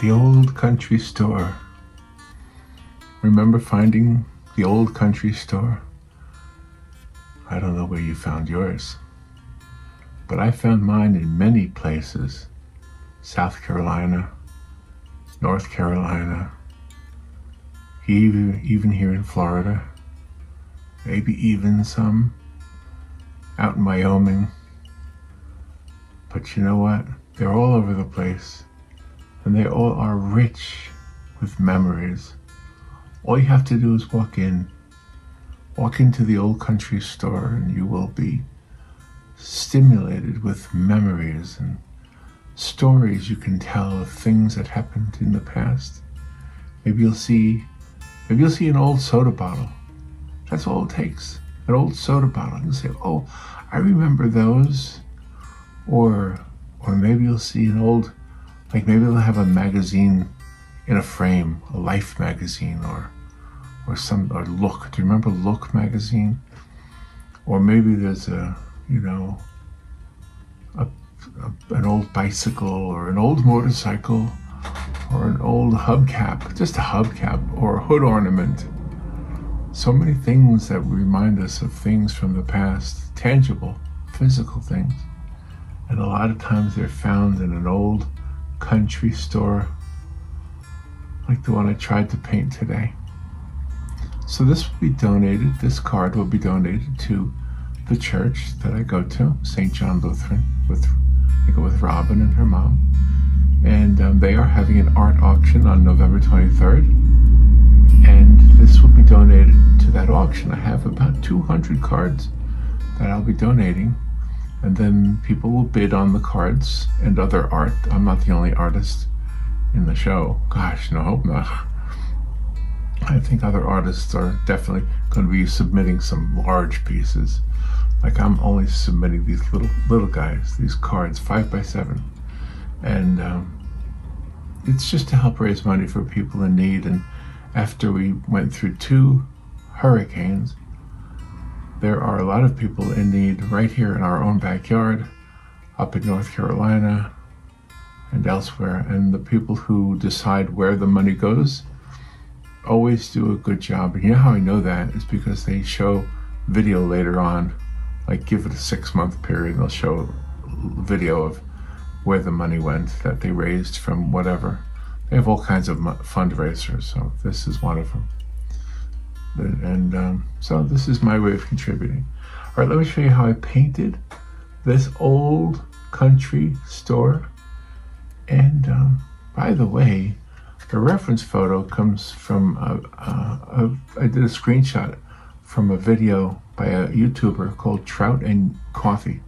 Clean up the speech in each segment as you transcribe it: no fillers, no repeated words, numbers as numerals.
The old country store. Remember finding the old country store? I don't know where you found yours, but I found mine in many places. South Carolina, North Carolina, even here in Florida, maybe even some out in Wyoming. But you know what? They're all over the place, and they all are rich with memories. All you have to do is walk into the old country store, and you will be stimulated with memories and stories you can tell of things that happened in the past. Maybe you'll see an old soda bottle. That's all it takes. An old soda bottle. You'll say, "Oh, I remember those." Or maybe you'll see an old, like maybe they'll have a magazine in a frame, a Life magazine, or Look. Do you remember Look magazine? Or maybe there's an old bicycle, or an old motorcycle, or an old hubcap, just a hubcap, or a hood ornament. So many things that remind us of things from the past, tangible, physical things. And a lot of times they're found in an old country store, like the one I tried to paint today. So this will be donated, this card will be donated to the church that I go to, St. John Lutheran. I go with Robin and her mom. And they are having an art auction on November 23rd. And this will be donated to that auction. I have about 200 cards that I'll be donating. And then people will bid on the cards and other art. I'm not the only artist in the show. Gosh, no, I hope not. I think other artists are definitely going to be submitting some large pieces. Like I'm only submitting these little guys, these cards, 5x7. And it's just to help raise money for people in need. And after we went through 2 hurricanes, there are a lot of people in need right here in our own backyard, up in North Carolina and elsewhere. And the people who decide where the money goes always do a good job. And you know how I know that is because they show video later on, like give it a 6-month period, and they'll show a video of where the money went that they raised from whatever. They have all kinds of fundraisers, so this is one of them. And so this is my way of contributing. All right, let me show you how I painted this old country store. And by the way, the reference photo comes from, I did a screenshot from a video by a YouTuber called Trout and Coffee.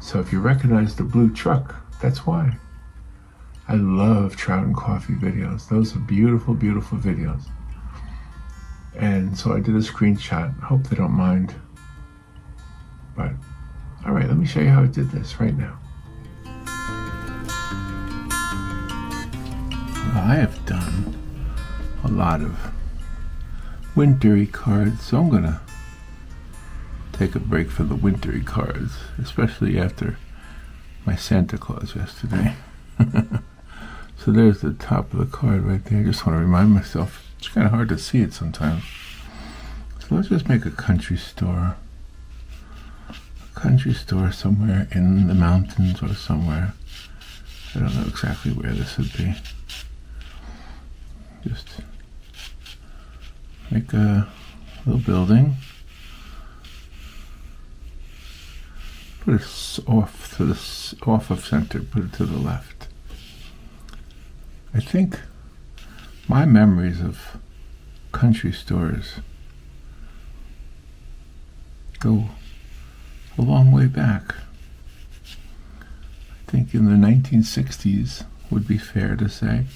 So if you recognize the blue truck, that's why. I love Trout and Coffee videos. Those are beautiful, beautiful videos. And so I did a screenshot. I hope they don't mind. But, all right, let me show you how I did this right now. Well, I have done a lot of wintry cards, so I'm gonna take a break from the wintry cards, especially after my Santa Claus yesterday. So there's the top of the card right there. I just want to remind myself, it's kind of hard to see it sometimes. So let's just make a country store. A country store somewhere in the mountains or somewhere. I don't know exactly where this would be. Just make a little building. Put it off of center, put it to the left. I think my memories of country stores go a long way back. I think in the 1960s would be fair to say,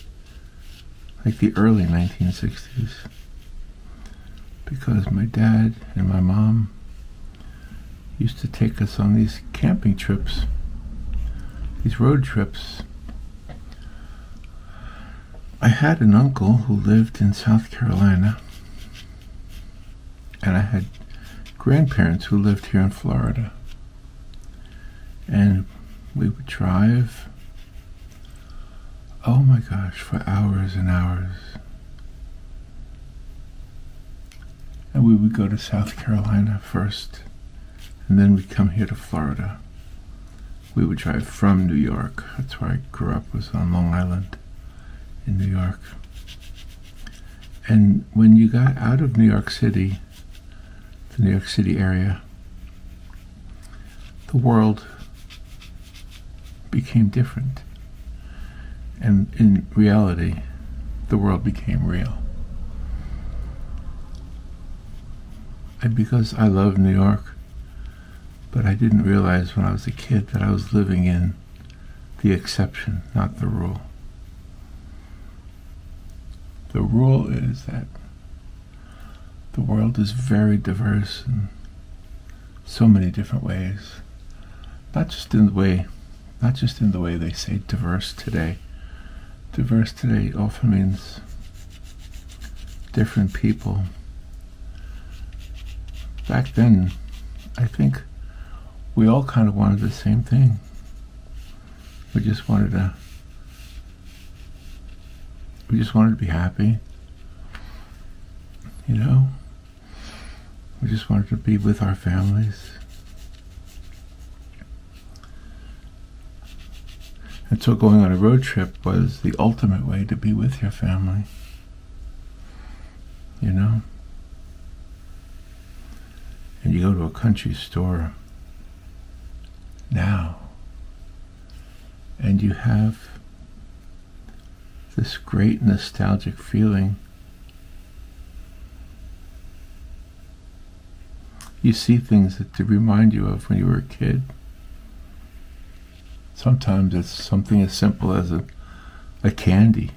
like the early 1960s, because my dad and my mom used to take us on these camping trips, these road trips. I had an uncle who lived in South Carolina, and I had grandparents who lived here in Florida. And we would drive oh my gosh, for hours and hours. And we would go to South Carolina first, and then we'd come here to Florida. We would drive from New York. That's where I grew up, was on Long Island in New York. And when you got out of New York City, the New York City area, the world became different. And in reality, the world became real. And because I love New York, but I didn't realize when I was a kid that I was living in the exception, not the rule. The rule is that the world is very diverse in so many different ways. Not just in the way they say diverse today. Diverse today often means different people. Back then, I think we all kind of wanted the same thing. We just wanted to be happy, you know? We just wanted to be with our families. And so going on a road trip was the ultimate way to be with your family, you know? And you go to a country store now, and you have this great nostalgic feeling. You see things that to remind you of when you were a kid. Sometimes it's something as simple as a candy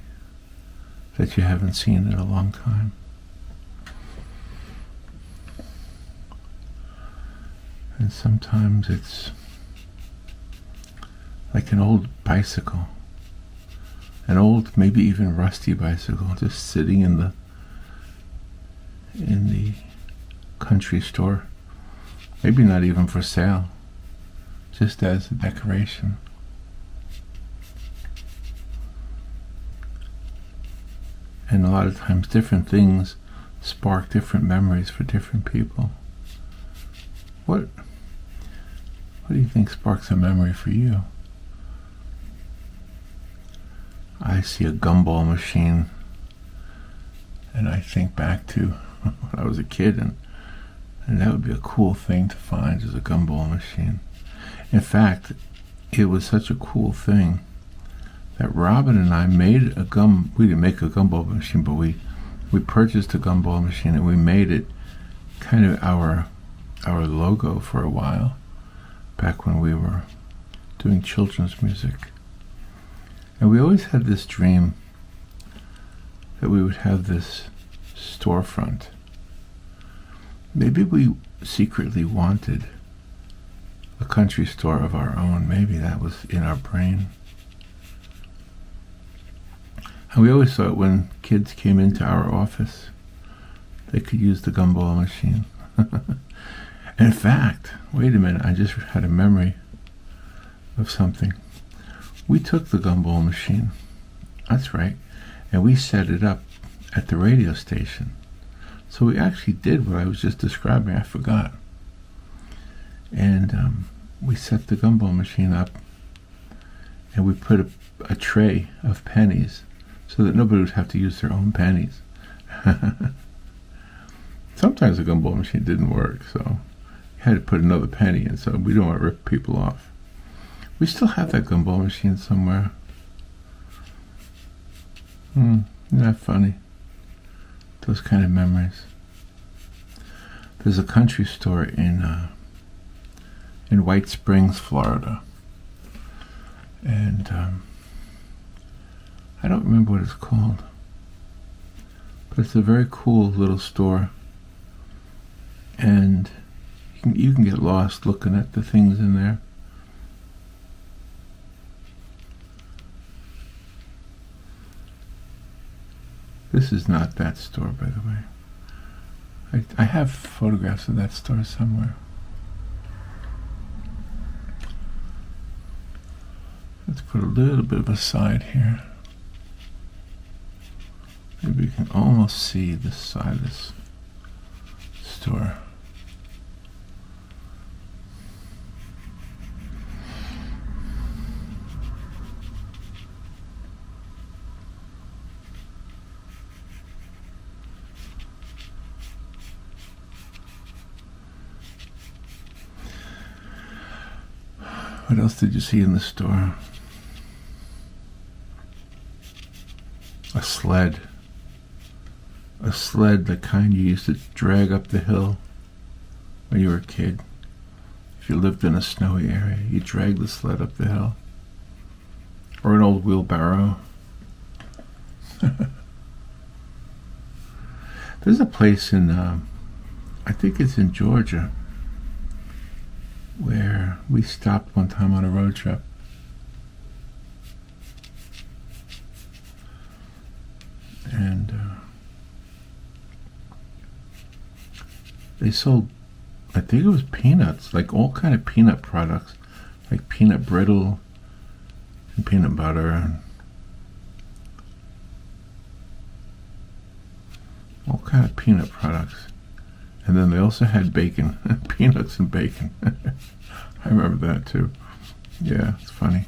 that you haven't seen in a long time. And sometimes it's like an old bicycle, an old, maybe even rusty bicycle, just sitting in the country store, maybe not even for sale, just as a decoration. And a lot of times different things spark different memories for different people. What do you think sparks a memory for you? I see a gumball machine, and I think back to when I was a kid, and that would be a cool thing to find, is a gumball machine. In fact, it was such a cool thing that Robin and I made we didn't make a gumball machine, but we purchased a gumball machine, and we made it kind of our logo for a while, back when we were doing children's music. And we always had this dream that we would have this storefront. Maybe we secretly wanted a country store of our own. Maybe that was in our brain. And we always thought when kids came into our office, they could use the gumball machine. In fact, wait a minute, I just had a memory of something. We took the gumball machine, that's right, and we set it up at the radio station. So we actually did what I was just describing, I forgot. And we set the gumball machine up, and we put a tray of pennies so that nobody would have to use their own pennies. Sometimes the gumball machine didn't work, so you had to put another penny in, so we don't want to rip people off. We still have that gumball machine somewhere. Isn't that funny? Those kind of memories. There's a country store in White Springs, Florida, and I don't remember what it's called, but it's a very cool little store, and you can get lost looking at the things in there. This is not that store, by the way. I have photographs of that store somewhere. Let's put a little bit of a side here. Maybe you can almost see this side of this store. What else did you see in the store? A sled. A sled, the kind you used to drag up the hill when you were a kid. If you lived in a snowy area, you drag the sled up the hill. Or an old wheelbarrow. There's a place in, I think it's in Georgia, where we stopped one time on a road trip. And they sold, I think it was peanuts, like all kind of peanut products, like peanut brittle and peanut butter and all kind of peanut products. And then they also had bacon, peanuts and bacon. I remember that too. Yeah, it's funny.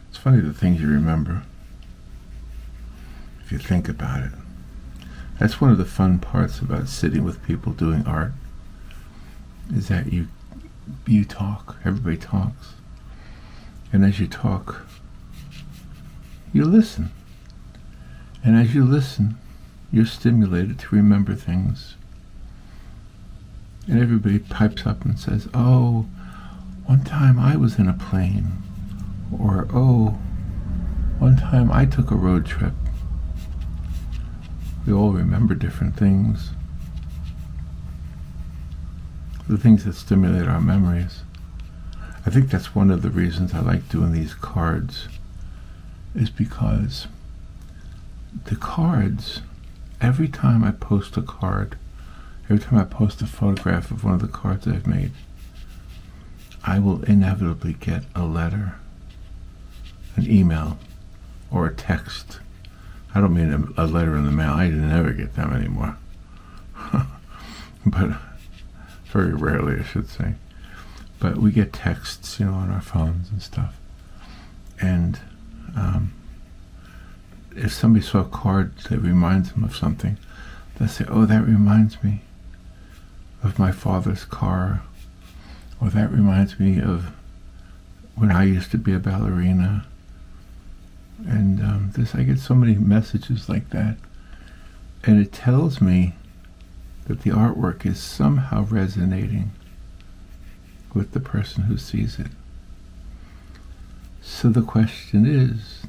It's funny the things you remember, if you think about it. That's one of the fun parts about sitting with people doing art, is that you talk, everybody talks. And as you talk, you listen. And as you listen, you're stimulated to remember things. And everybody pipes up and says, oh, one time I was in a plane. Or, oh, one time I took a road trip. We all remember different things. The things that stimulate our memories. I think that's one of the reasons I like doing these cards, is because the cards, every time I post a card, every time I post a photograph of one of the cards I've made, I will inevitably get a letter, an email, or a text. I don't mean a letter in the mail. I never get them anymore. But very rarely, I should say. But we get texts, on our phones and stuff. And if somebody saw a card that reminds them of something, they'll say, oh, that reminds me of my father's car, or that reminds me of when I used to be a ballerina. And I get so many messages like that, and it tells me that the artwork is somehow resonating with the person who sees it. So the question is,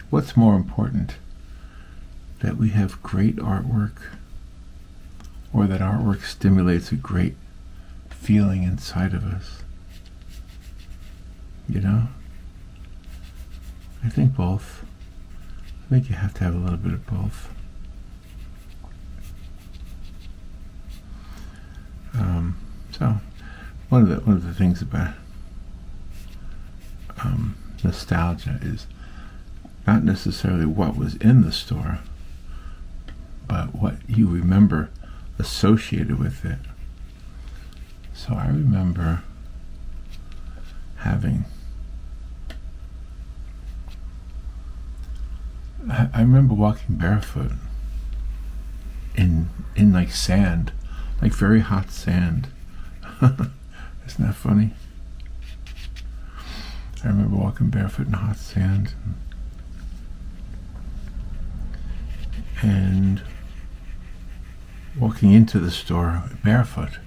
what's more important, that we have great artwork, or that artwork stimulates a great feeling inside of us? I think both. I think you have to have a little bit of both. So one of the things about nostalgia is not necessarily what was in the store, but what you remember associated with it. So I remember I remember walking barefoot in like sand, like very hot sand. Isn't that funny? I remember walking barefoot in hot sand and walking into the store barefoot.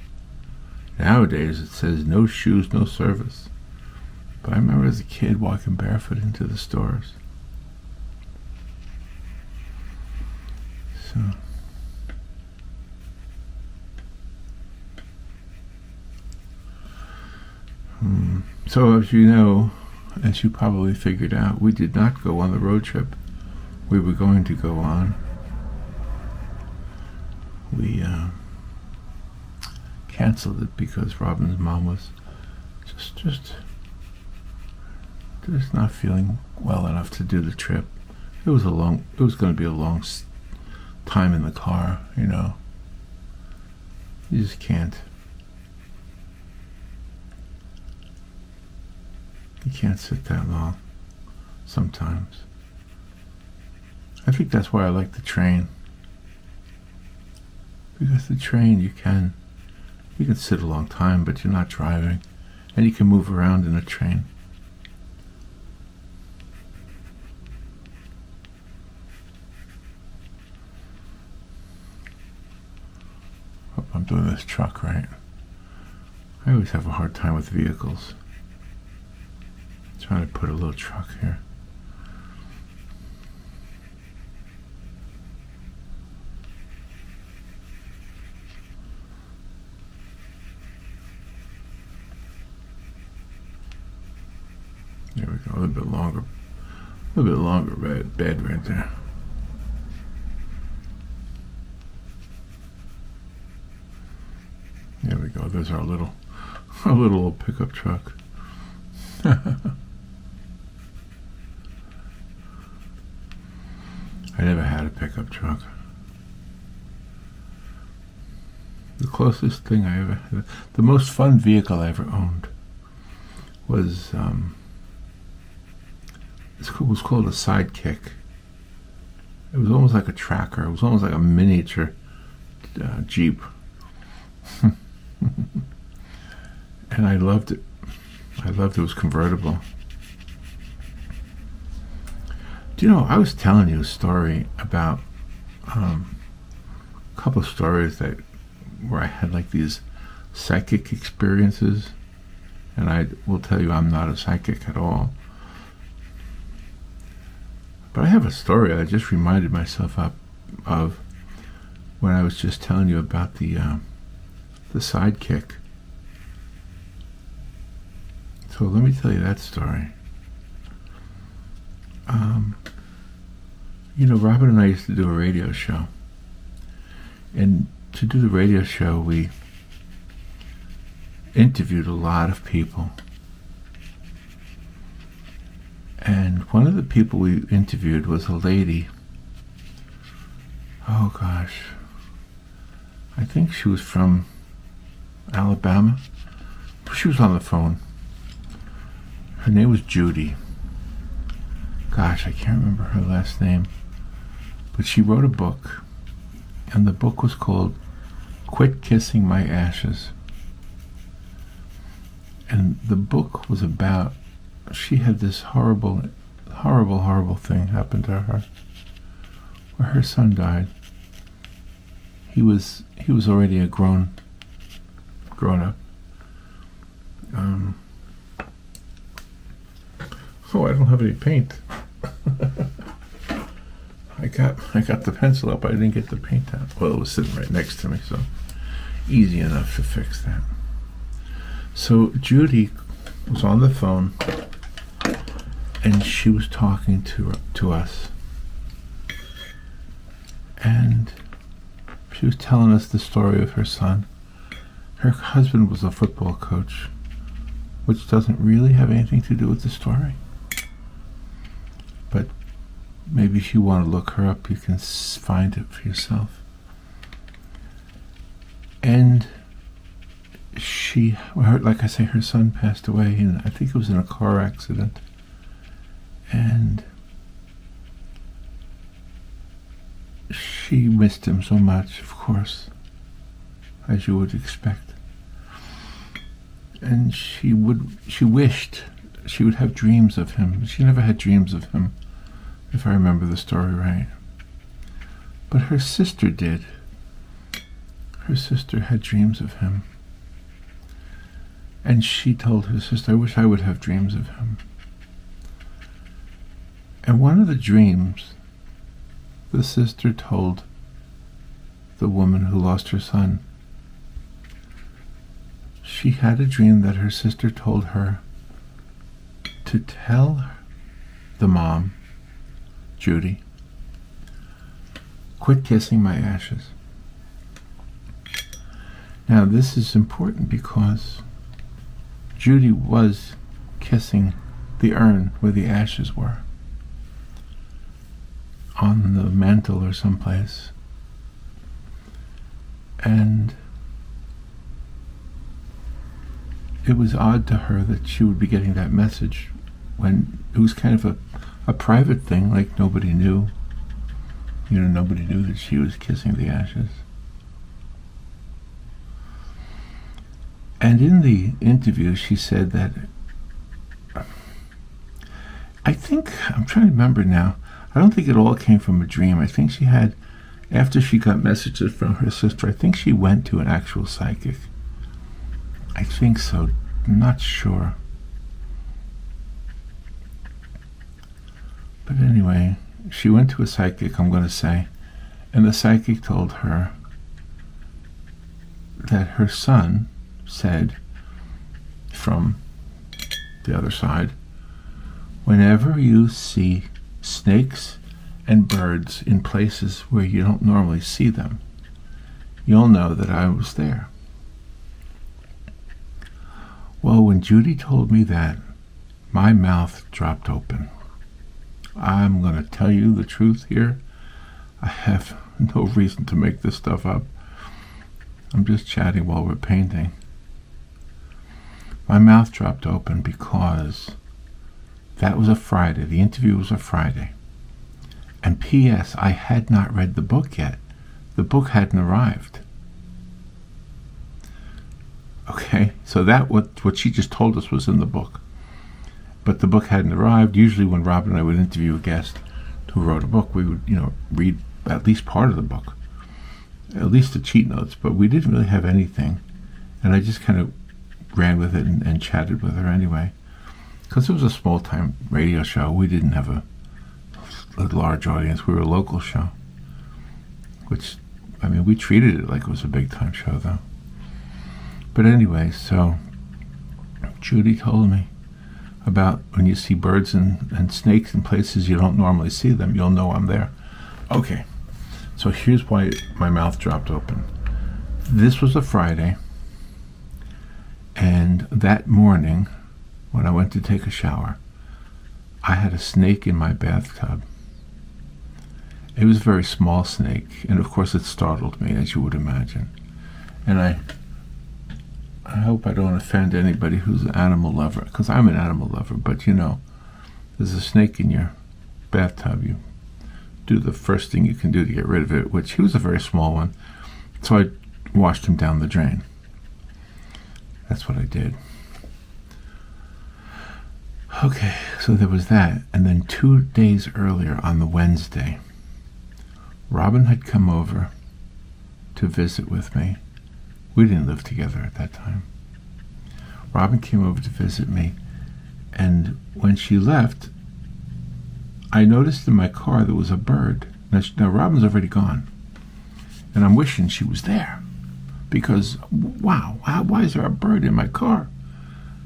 Nowadays it says no shoes, no service. But I remember as a kid walking barefoot into the stores. So as you know, as you probably figured out, we did not go on the road trip we were going to go on. We canceled it because Robin's mom was just not feeling well enough to do the trip, It was going to be a long time in the car, you know. You just can't. You can't sit that long sometimes. I think that's why I like the train. Because the train, you can sit a long time, but you're not driving. And you can move around in a train. Hope I'm doing this truck right. I always have a hard time with vehicles. Trying to put a little truck here. There we go, a little bit longer bed right there. There we go, there's our little old pickup truck. I never had a pickup truck. The closest thing I ever had, the most fun vehicle I ever owned was, it was called a Sidekick. It was almost like a tracker. It was almost like a miniature Jeep. And I loved it. It was convertible. Do you know, I was telling you a story about a couple of stories where I had like these psychic experiences, and I will tell you I'm not a psychic at all. But I have a story I just reminded myself of when I was just telling you about the Sidekick. So let me tell you that story. You know, Robin and I used to do a radio show. And to do the radio show, we interviewed a lot of people. And one of the people we interviewed was a lady. Oh gosh. I think she was from Alabama. She was on the phone. Her name was Judy. Gosh, I can't remember her last name. But she wrote a book. And the book was called Quit Kissing My Ashes. And the book was about, she had this horrible thing happen to her, where her son died. He was already a grown up. Oh, I don't have any paint. I got the pencil up. I didn't get the paint out. Well, it was sitting right next to me, so easy enough to fix that. So Judy was on the phone, and she was talking to us, and she was telling us the story of her son. Her husband was a football coach, which doesn't really have anything to do with the story. But maybe if you want to look her up, you can find it for yourself. And like I say, her son passed away, and I think it was in a car accident. And she missed him so much, of course, as you would expect. And she wished she would have dreams of him. She never had dreams of him, if I remember the story right. But her sister did. Her sister had dreams of him. And she told her sister, I wish I would have dreams of him. And one of the dreams, the sister told the woman who lost her son. She had a dream that her sister told her to tell the mom, Judy, quit kissing my ashes. Now this is important because Judy was kissing the urn where the ashes were. on the mantle or someplace. And it was odd to her that she would be getting that message when it was kind of a private thing, like nobody knew. You know, nobody knew that she was kissing the ashes. And in the interview, she said that, I think, I'm trying to remember now, I don't think it all came from a dream. I think she had, after she got messages from her sister, I think she went to an actual psychic. I think so. I'm not sure. But anyway, she went to a psychic, I'm going to say, and the psychic told her that her son said from the other side, whenever you see snakes and birds in places where you don't normally see them, you'll know that I was there. Well, when Judy told me that, my mouth dropped open. I'm going to tell you the truth here. I have no reason to make this stuff up. I'm just chatting while we're painting. My mouth dropped open because that was a Friday. The interview was a Friday. And P.S., I had not read the book yet. The book hadn't arrived. Okay, so that what she just told us was in the book. But the book hadn't arrived. Usually when Rob and I would interview a guest who wrote a book, we would, read at least part of the book, at least the cheat notes, but we didn't really have anything. And I just kind of ran with it and chatted with her anyway. Because it was a small-time radio show. We didn't have a large audience. We were a local show. Which, I mean, we treated it like it was a big-time show, though. But anyway, so Judy told me about when you see birds and snakes in places you don't normally see them, you'll know I'm there. Okay, so here's why my mouth dropped open. This was a Friday, and that morning, when I went to take a shower, I had a snake in my bathtub. It was a very small snake, and of course it startled me, as you would imagine. And I hope I don't offend anybody who's an animal lover, because I'm an animal lover, but there's a snake in your bathtub. You do the first thing you can do to get rid of it, which he was a very small one, so I washed him down the drain. That's what I did. Okay, so there was that, and then 2 days earlier on the Wednesday, Robin had come over to visit with me. We didn't live together at that time. Robin came over to visit me, and when she left, I noticed in my car there was a bird. Now Robin's already gone, and I'm wishing she was there, because, wow, why is there a bird in my car?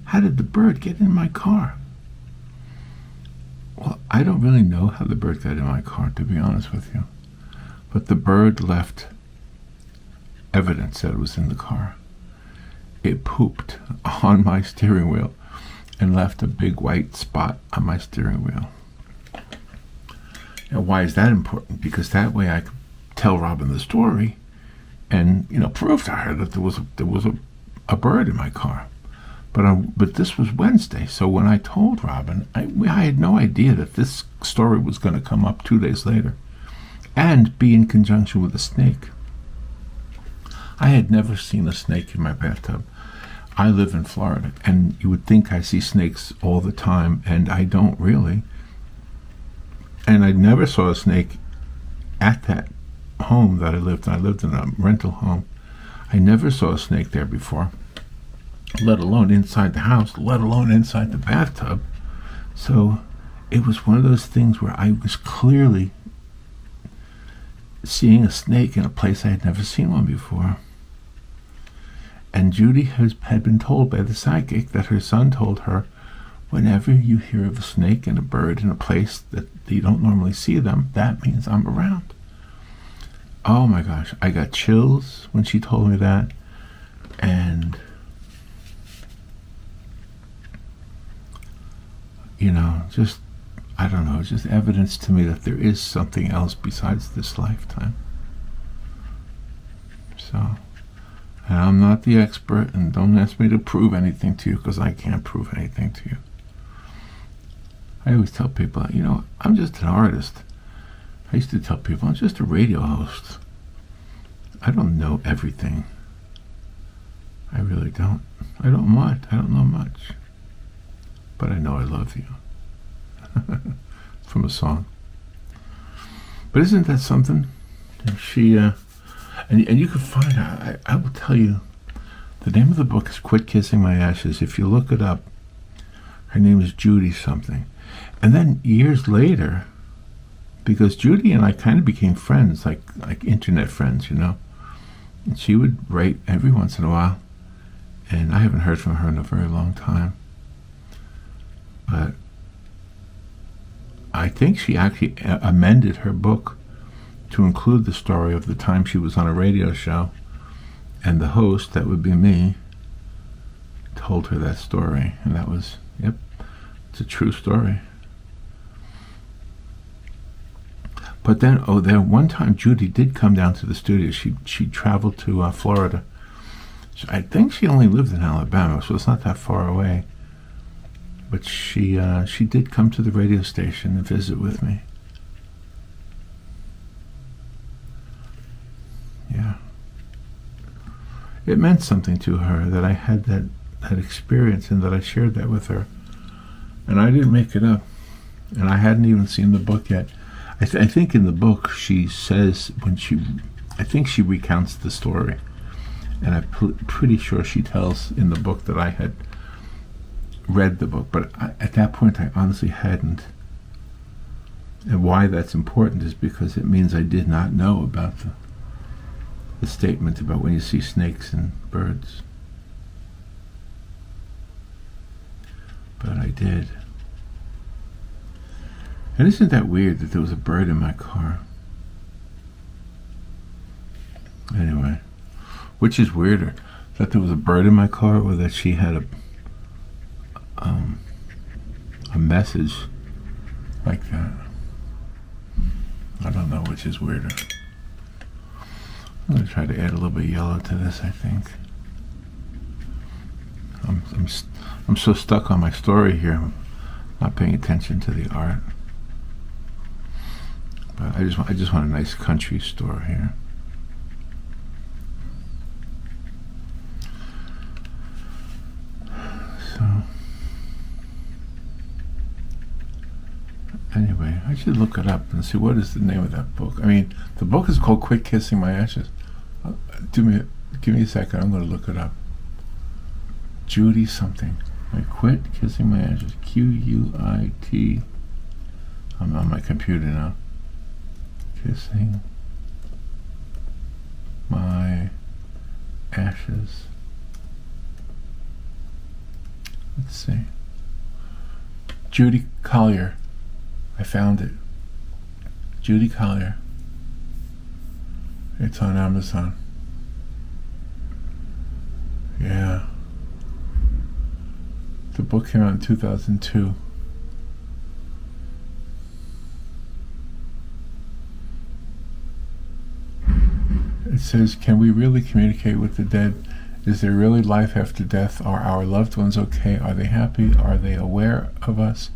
How did the bird get in my car? Well, I don't really know how the bird got in my car, to be honest with you, but the bird left evidence that it was in the car. It pooped on my steering wheel and left a big white spot on my steering wheel. Now, why is that important? Because that way I could tell Robin the story and, prove to her that there was a bird in my car. But this was Wednesday, so when I told Robin, I had no idea that this story was going to come up 2 days later and be in conjunction with a snake. I had never seen a snake in my bathtub. I live in Florida, and you would think I see snakes all the time, and I don't really. And I never saw a snake at that home that I lived in. I lived in a rental home. I never saw a snake there before, let alone inside the house, let alone inside the bathtub. So it was one of those things where I was clearly seeing a snake in a place I had never seen one before. And Judy had been told by the psychic that her son told her, whenever you hear of a snake and a bird in a place that you don't normally see them, that means I'm around. Oh my gosh, I got chills when she told me that. And, just I don't know, it's just evidence to me that there is something else besides this lifetime. So, and I'm not the expert, and don't ask me to prove anything to you, because I can't prove anything to you. I always tell people, you know, I'm just an artist. I used to tell people, I'm just a radio host. I don't know everything. I really don't. I don't know much. But I know I love you. From a song. But isn't that something? She, and you can find out, I will tell you, the name of the book is Quit Kissing My Ashes. If you look it up, her name is Judy something. And then years later, because Judy and I kind of became friends, like internet friends, you know. And she would write every once in a while, and I haven't heard from her in a very long time. But I think she actually amended her book to include the story of the time she was on a radio show, and the host, that would be me, told her that story. And that was, yep, it's a true story. But then, there one time Judy did come down to the studio. She traveled to Florida. I think she only lived in Alabama, so it's not that far away. But she did come to the radio station and visit with me. Yeah. It meant something to her that I had that experience and that I shared that with her. And I didn't make it up. And I hadn't even seen the book yet. I think in the book she says, I think she recounts the story. And I'm pretty sure she tells in the book that I had read the book, but at that point I honestly hadn't. And why that's important is because it means I did not know about the statement about when you see snakes and birds. But I did. And isn't that weird that there was a bird in my car? Anyway, which is weirder, that there was a bird in my car, or that she had a message like that? I don't know which is weirder. I'm going to try to add a little bit of yellow to this, I think. I'm so stuck on my story here, I'm not paying attention to the art. But I just want a nice country store here. So anyway, I should look it up and see what is the name of that book. I mean, the book is called Quit Kissing My Ashes. Give me a second, I'm going to look it up. Judy something. I Quit Kissing My Ashes. Q-U-I-T. I'm on my computer now. Kissing My Ashes. Let's see. Judy Collier. I found it. Judy Collier. It's on Amazon. Yeah. The book came out in 2002. It says, can we really communicate with the dead? Is there really life after death? Are our loved ones okay? Are they happy? Are they aware of us?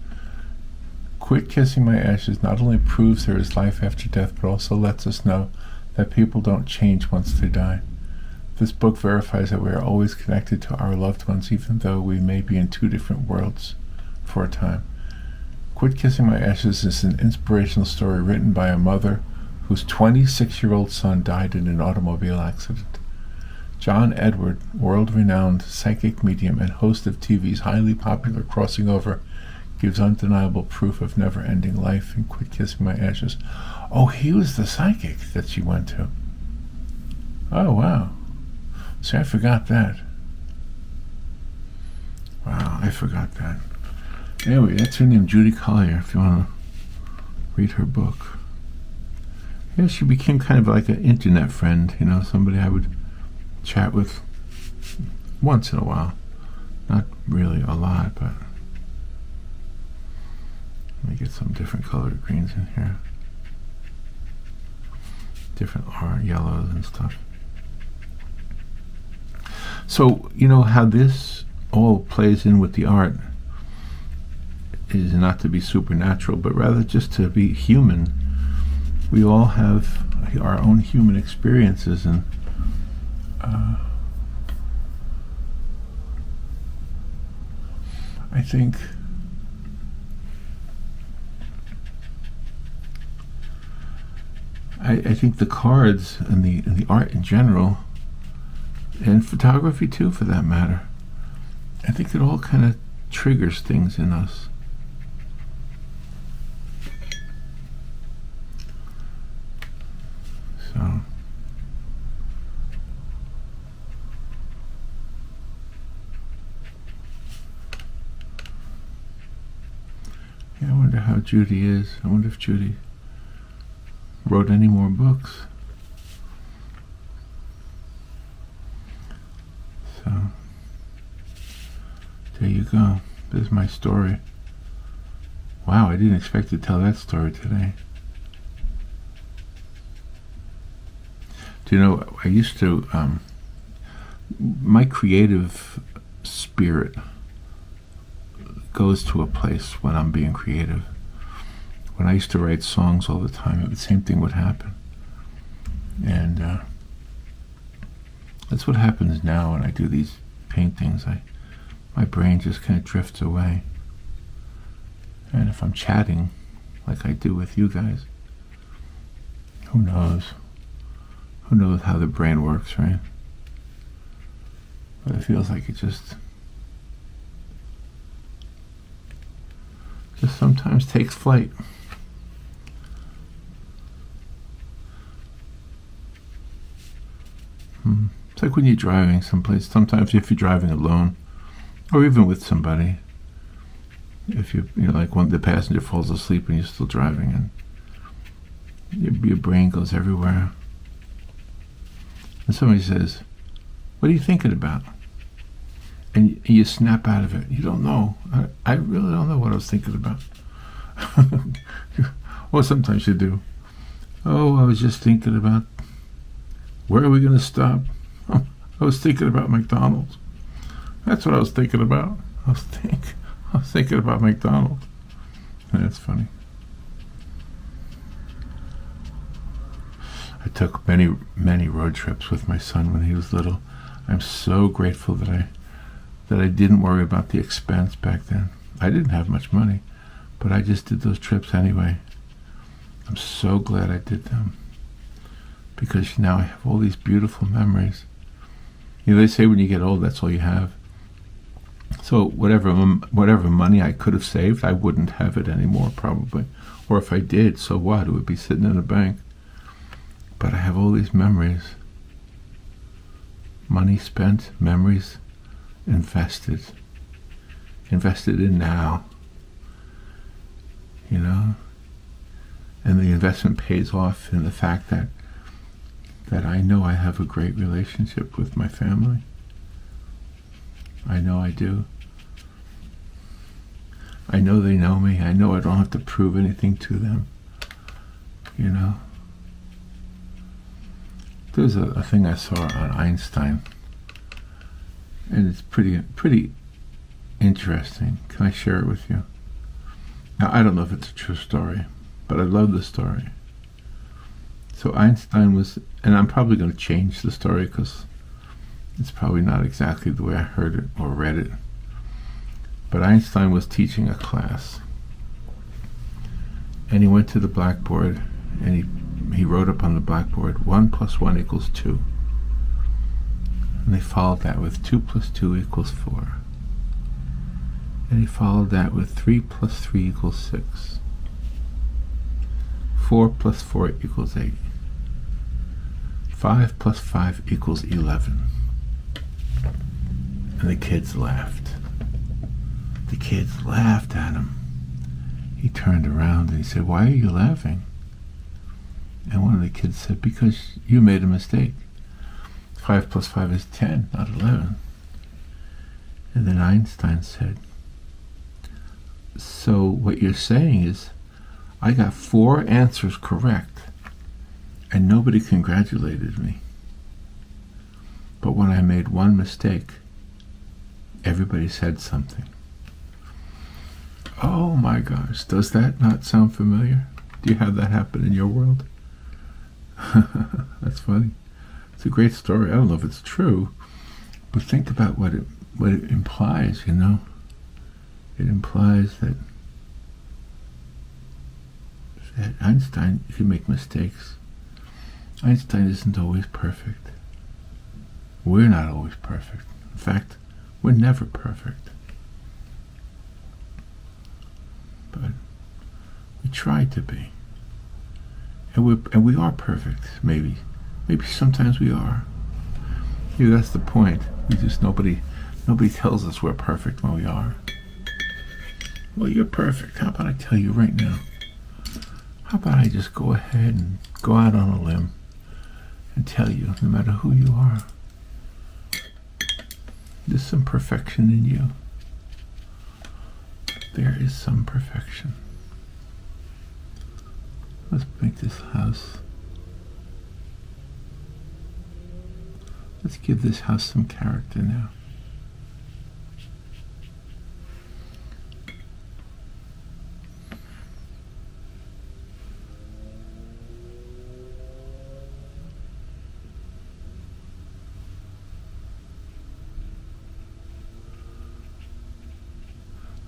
Quit Kissing My Ashes not only proves there is life after death, but also lets us know that people don't change once they die. This book verifies that we are always connected to our loved ones, even though we may be in two different worlds for a time. Quit Kissing My Ashes is an inspirational story written by a mother whose 26-year-old son died in an automobile accident. John Edward, world-renowned psychic medium and host of TV's highly popular Crossing Over, gives undeniable proof of never-ending life in Quit Kissing My Ashes. Oh, he was the psychic that she went to. Oh, wow. See, I forgot that. Wow, I forgot that. Anyway, that's her name, Judy Collier, if you want to read her book. Yeah, she became kind of like an internet friend, you know, somebody I would chat with once in a while. Not really a lot, but Let me get some different colored greens in here. Different yellows and stuff. So, you know how this all plays in with the art is not to be supernatural, but rather just to be human. We all have our own human experiences, and I think I think the cards and the art in general, and photography too for that matter, I think it all kind of triggers things in us. So yeah, I wonder how Judy is. I wonder if Judy wrote any more books. So there you go. There's my story. Wow, I didn't expect to tell that story today. Do you know, I used to, my creative spirit goes to a place when I'm being creative. When I used to write songs all the time, the same thing would happen. And that's what happens now when I do these paintings. My brain just kind of drifts away. And if I'm chatting like I do with you guys, who knows? Who knows how the brain works, right? But it feels like it just sometimes takes flight. It's like when you're driving someplace. Sometimes if you're driving alone, or even with somebody, if you know, like when the passenger falls asleep and you're still driving, and your brain goes everywhere, and somebody says, "What are you thinking about?" And you snap out of it. You don't know. I really don't know what I was thinking about. Well, sometimes you do. Oh, I was just thinking about, where are we going to stop? I was thinking about McDonald's. That's what I was thinking about. I was thinking about McDonald's. That's funny. I took many road trips with my son when he was little. I'm so grateful that I didn't worry about the expense back then. I didn't have much money, but I just did those trips anyway. I'm so glad I did them, because now I have all these beautiful memories. You know, they say when you get old, that's all you have. So whatever money I could have saved, I wouldn't have it anymore probably. Or if I did, so what? It would be sitting in a bank. But I have all these memories. Money spent, memories invested in now, you know, and the investment pays off in the fact that I know I have a great relationship with my family. I know I do. I know they know me. I know I don't have to prove anything to them, you know. There's a thing I saw on Einstein, and it's pretty interesting. Can I share it with you? Now, I don't know if it's a true story, but I love the story. So Einstein was, and I'm probably going to change the story because it's probably not exactly the way I heard it or read it. But Einstein was teaching a class, and he went to the blackboard, and he wrote up on the blackboard, 1 + 1 = 2. And they followed that with 2 + 2 = 4. And he followed that with 3 + 3 = 6. 4 + 4 = 8. 5 + 5 = 11. And the kids laughed. The kids laughed at him. He turned around and he said, "Why are you laughing?" And one of the kids said, "Because you made a mistake. 5 + 5 is 10, not 11. And then Einstein said, So what you're saying is, I got 4 answers correct, and nobody congratulated me. But when I made one mistake, everybody said something. Oh my gosh, does that not sound familiar? Do you have that happen in your world? That's funny. It's a great story. I don't know if it's true, but think about what it implies, you know? It implies that Einstein can make mistakes. Einstein isn't always perfect. We're not always perfect. In fact, we're never perfect. But we try to be. And we are perfect, maybe. Maybe sometimes we are. Maybe that's the point. We just nobody tells us we're perfect when we are. Well, you're perfect. How about I tell you right now? How about I just go ahead and go out on a limb and tell you, no matter who you are, there's some perfection in you. There is some perfection. Let's make this house. Let's give this house some character now.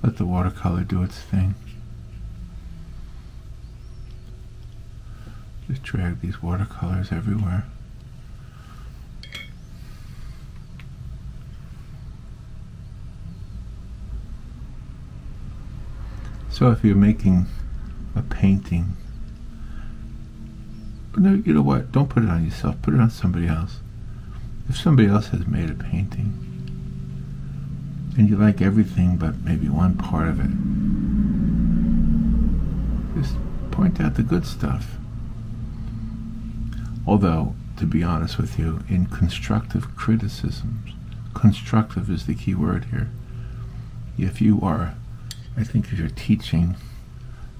Let the watercolor do its thing. Just drag these watercolors everywhere. So if you're making a painting, no, you know what? Don't put it on yourself. Put it on somebody else. If somebody else has made a painting, and you like everything but maybe one part of it, just point out the good stuff. Although, to be honest with you, in constructive criticisms, constructive is the key word here. If you are, I think if you're teaching,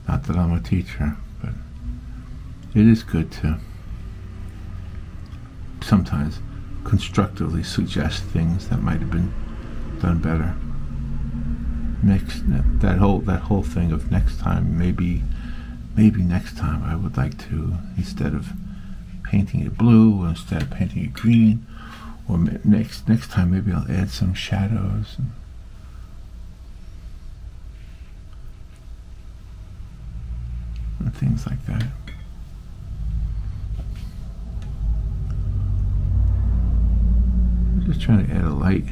not that I'm a teacher, but it is good to sometimes constructively suggest things that might have been done better. That whole thing of next time, maybe next time I would like to, instead of painting it blue, or instead of painting it green, or next time maybe I'll add some shadows and things like that. I'm just trying to add a light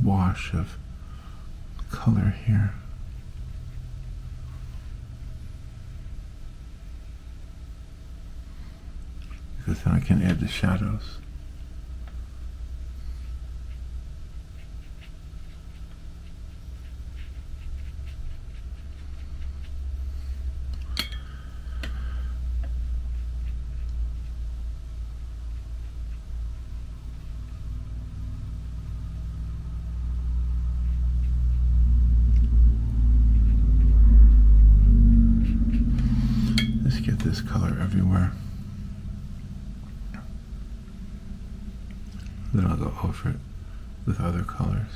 wash of color here. Because then I can add the shadows. Let's get this color everywhere. Then I'll go over it with other colors.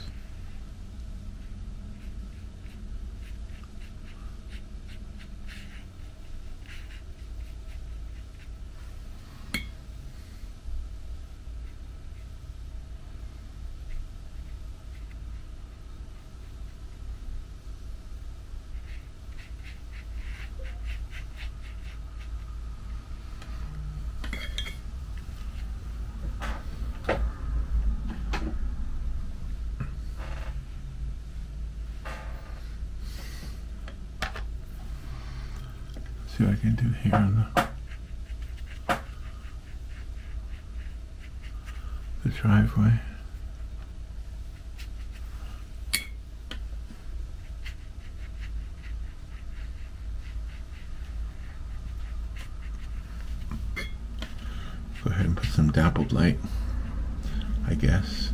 See what I can do here on the driveway. Go ahead and put some dappled light, I guess.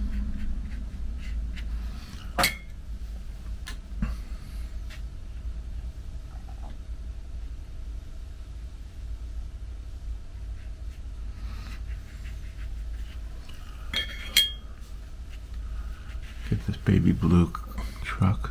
Get this baby blue truck.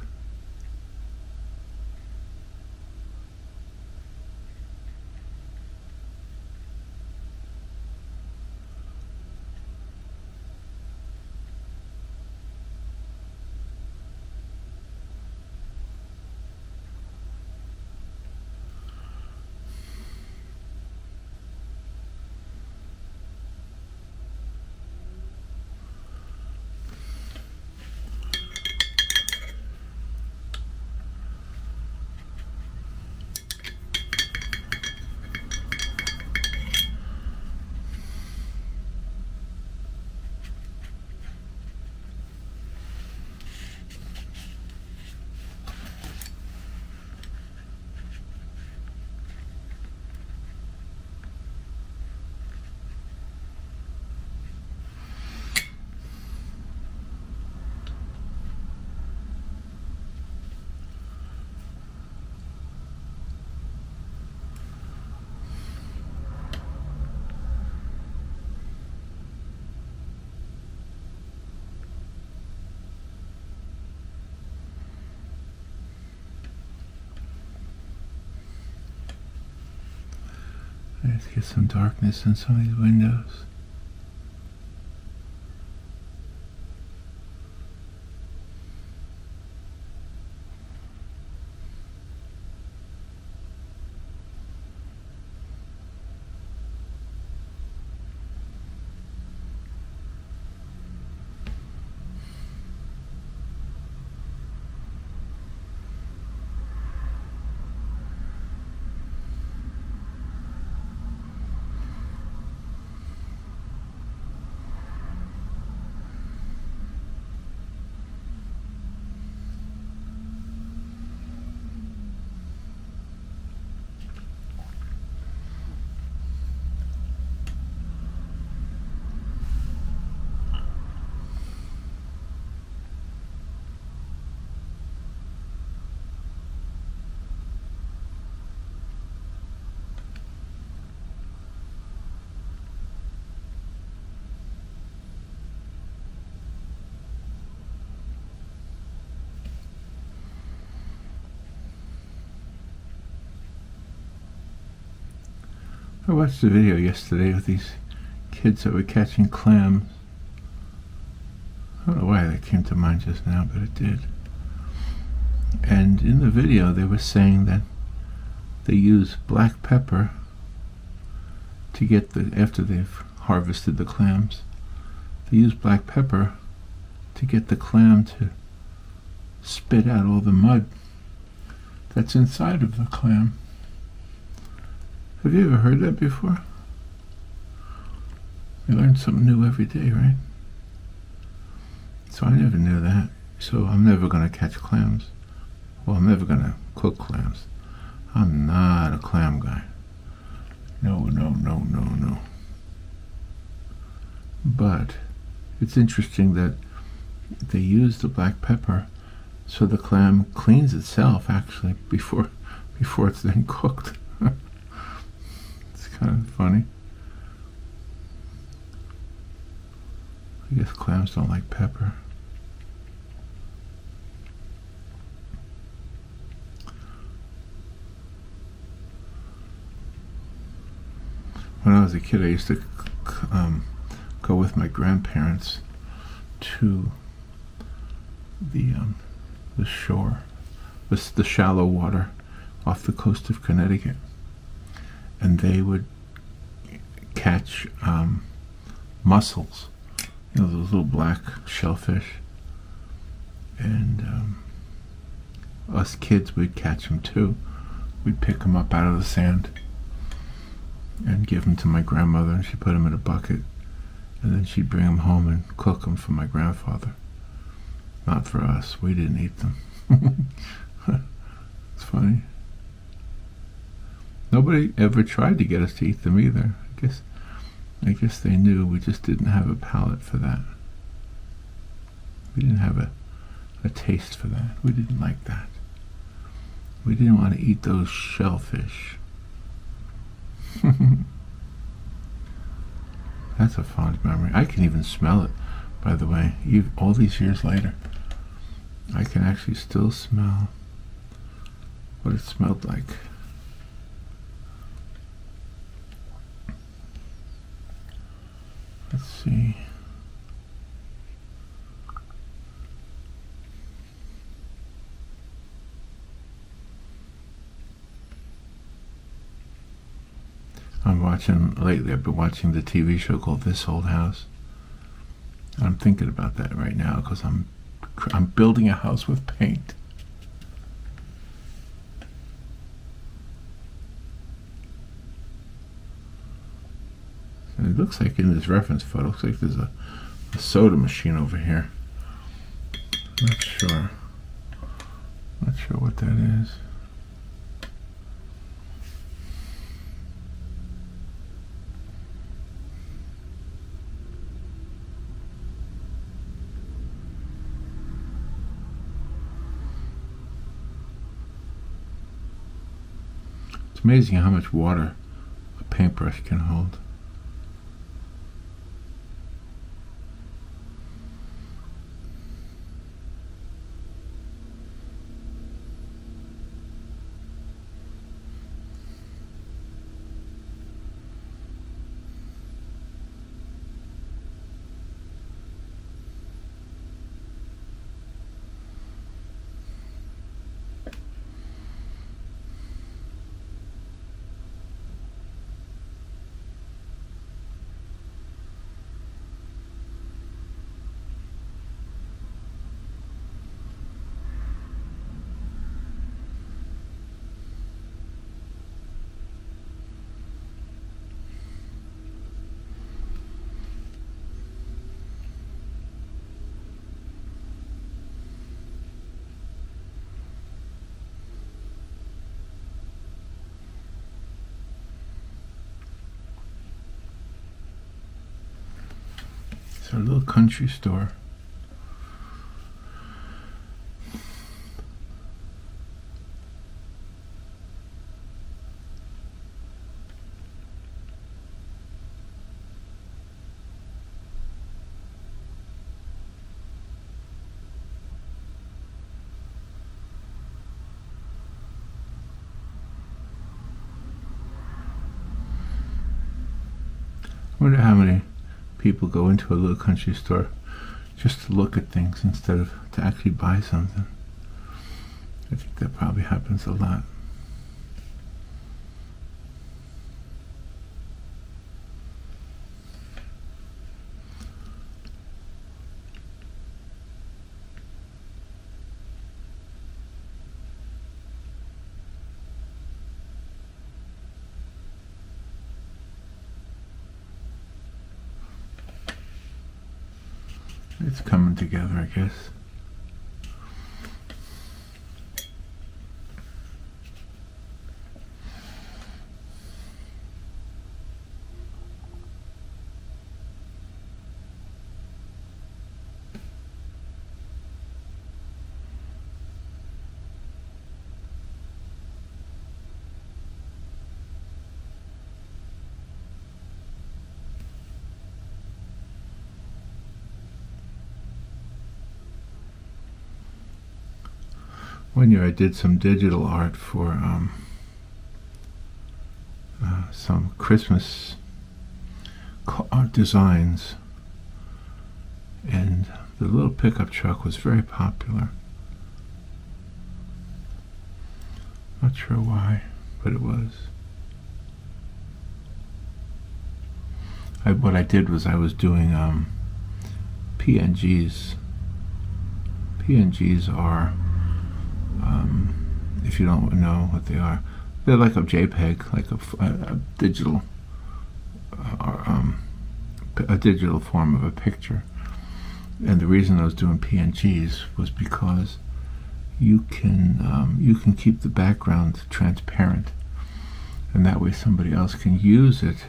Let's get some darkness in some of these windows. I watched a video yesterday of these kids that were catching clams. I don't know why that came to mind just now, but it did. And in the video they were saying that they use black pepper to get after they've harvested the clams, they use black pepper to get the clam to spit out all the mud that's inside of the clam. Have you ever heard that before? We learn something new every day, right? So I never knew that. So I'm never going to catch clams. Well, I'm never going to cook clams. I'm not a clam guy. No. But it's interesting that they use the black pepper so the clam cleans itself, actually, before it's then cooked. It's kind of funny. I guess clams don't like pepper. When I was a kid, I used to go with my grandparents to the shore, the shallow water off the coast of Connecticut, and they would catch mussels, you know, those little black shellfish, and us kids would catch them too. We'd pick them up out of the sand and give them to my grandmother, and she'd put them in a bucket, and then she'd bring them home and cook them for my grandfather. Not for us. We didn't eat them. It's funny. Nobody ever tried to get us to eat them either. I guess they knew we just didn't have a palate for that. We didn't have a taste for that. We didn't like that. We didn't want to eat those shellfish. That's a fond memory. I can even smell it, by the way, all these years later. I can actually still smell what it smelled like. Let's see. Lately I've been watching the TV show called This Old House. I'm thinking about that right now because I'm building a house with paint. And it looks like in this reference photo, looks like there's a soda machine over here. Not sure what that is. It's amazing how much water a paintbrush can hold. It's our little country store. I wonder how many people go into a little country store just to look at things instead of to actually buy something. I think that probably happens a lot. It's coming together, I guess. One year I did some digital art for some Christmas art designs, and the little pickup truck was very popular. Not sure why, but it was. What I did was I was doing PNGs. PNGs are, if you don't know what they are, they're like a JPEG, like a digital, a digital form of a picture. And the reason I was doing PNGs was because you can keep the background transparent, and that way somebody else can use it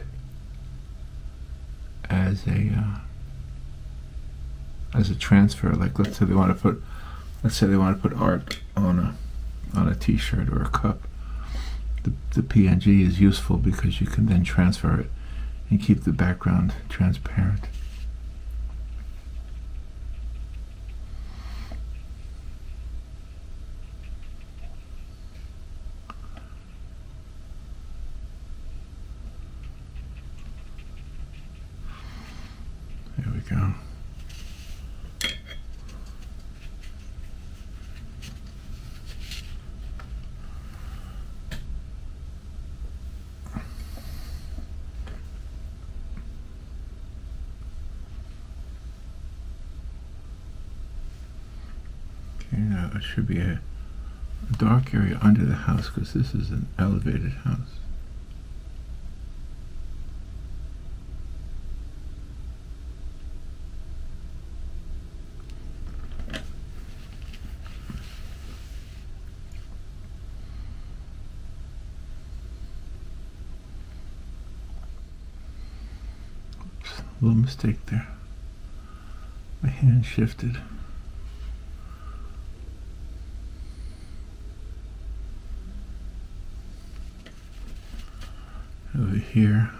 as a transfer. Like let's say they want to put art on a t-shirt or a cup. The PNG is useful because you can then transfer it and keep the background transparent. You know, it should be a dark area under the house because this is an elevated house. Oops, a little mistake there. My hand shifted. Over here.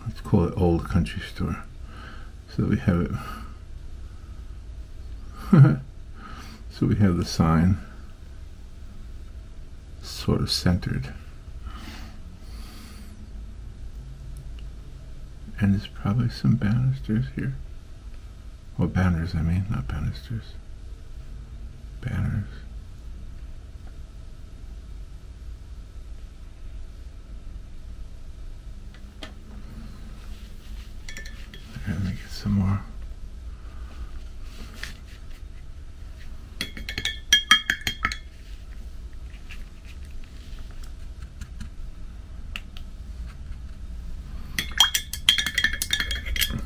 Let's call it Old Country Store. So we have it. So we have the sign sort of centered. And there's probably some banisters here. Well, banners, I mean, not banisters. Banners. Let me get some more.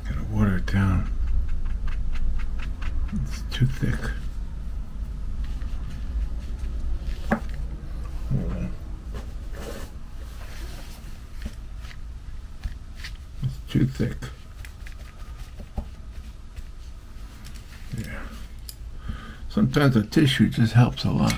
Gotta water it down. It's too thick. It's too thick. Yeah. Sometimes the tissue just helps a lot.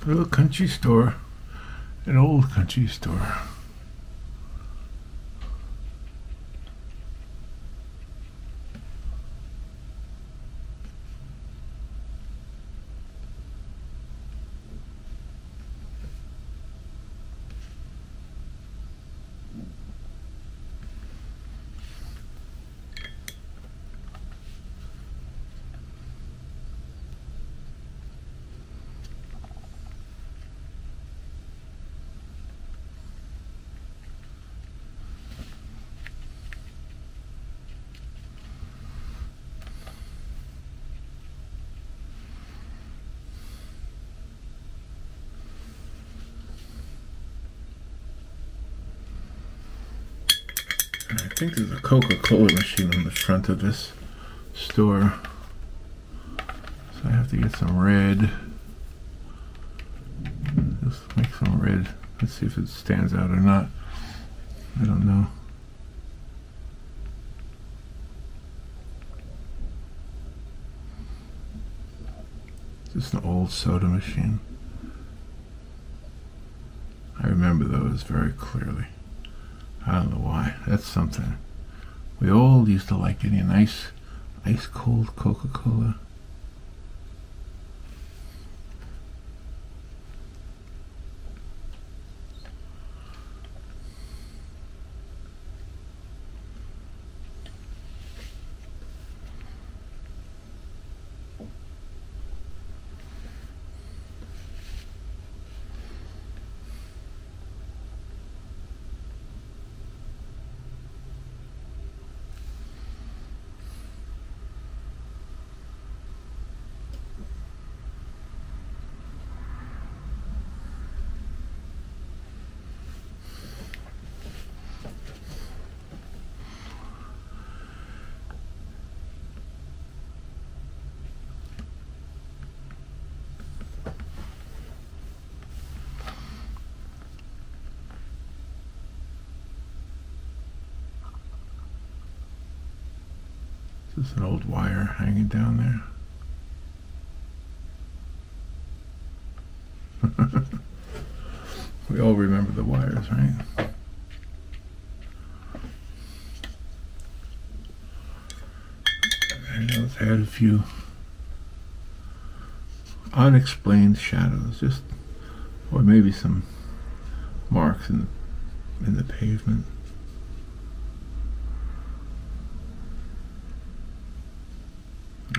Little country store, an old country store. I think there's a Coca-Cola machine on the front of this store. So I have to get some red. Just make some red. Let's see if it stands out or not. I don't know. Just an old soda machine. I remember those very clearly. I don't know why. That's something. We all used to like getting an ice cold Coca-Cola. This is an old wire hanging down there. We all remember the wires, right? And let's add a few unexplained shadows, just, or maybe some marks in the pavement.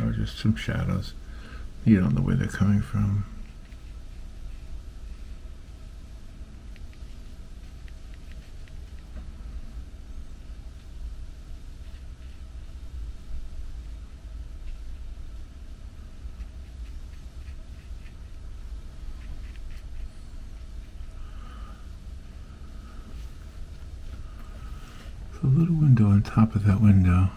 Or just some shadows. You don't know where they're coming from. There's a little window on top of that window.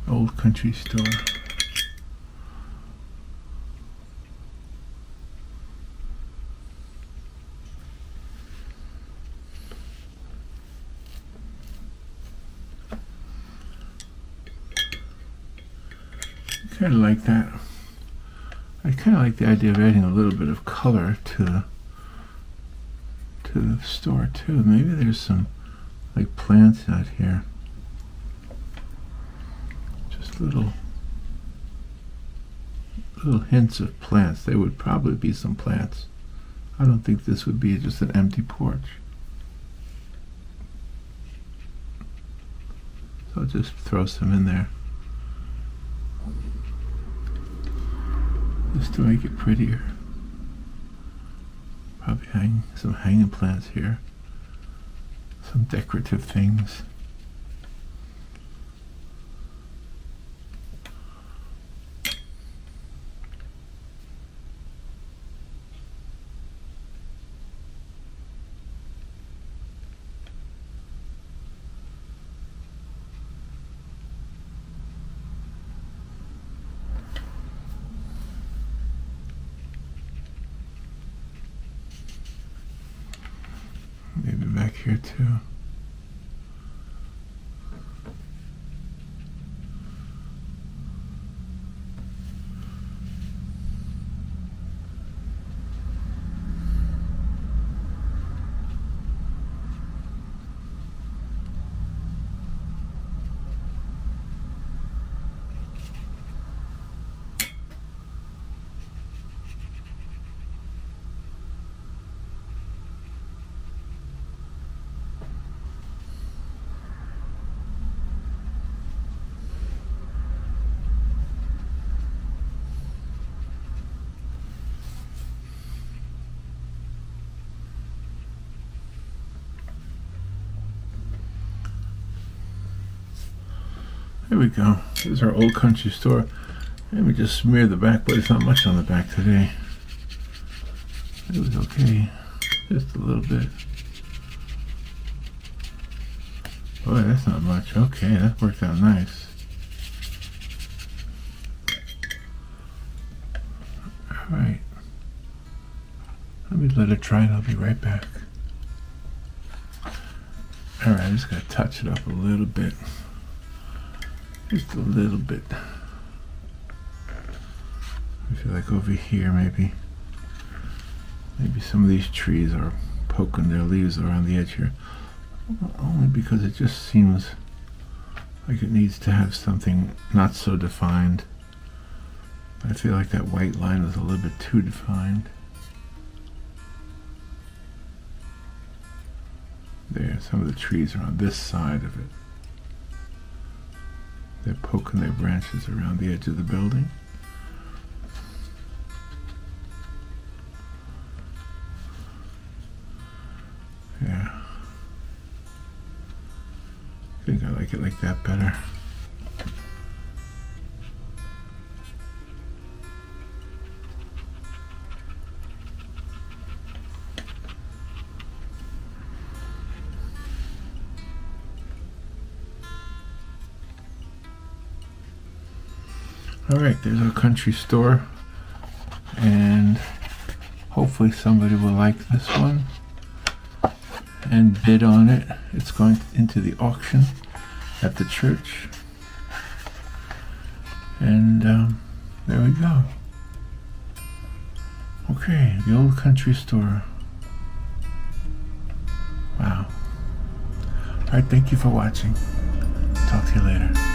Old country store. Kind of like that. I kind of like the idea of adding a little bit of color to the store too. Maybe there's some like plants out here. Just little hints of plants. There would probably be some plants. I don't think this would be just an empty porch. So I'll just throw some in there, just to make it prettier. Probably hang some hanging plants here, some decorative things. Maybe back here too. There we go. Here's our old country store. And we just smear the back, but it's not much on the back today. It was okay. Just a little bit. Boy, that's not much. Okay, that worked out nice. Alright. Let me let it dry and I'll be right back. Alright, I just gotta touch it up a little bit. Just a little bit. I feel like over here maybe some of these trees are poking their leaves around the edge here. Only because it just seems like it needs to have something not so defined. I feel like that white line is a little bit too defined. There, some of the trees are on this side of it. They're poking their branches around the edge of the building. Yeah. I think I like it like that better. Alright, there's our country store, and hopefully somebody will like this one and bid on it. It's going into the auction at the church, and there we go. Okay, the old country store. Wow. Alright, thank you for watching. Talk to you later.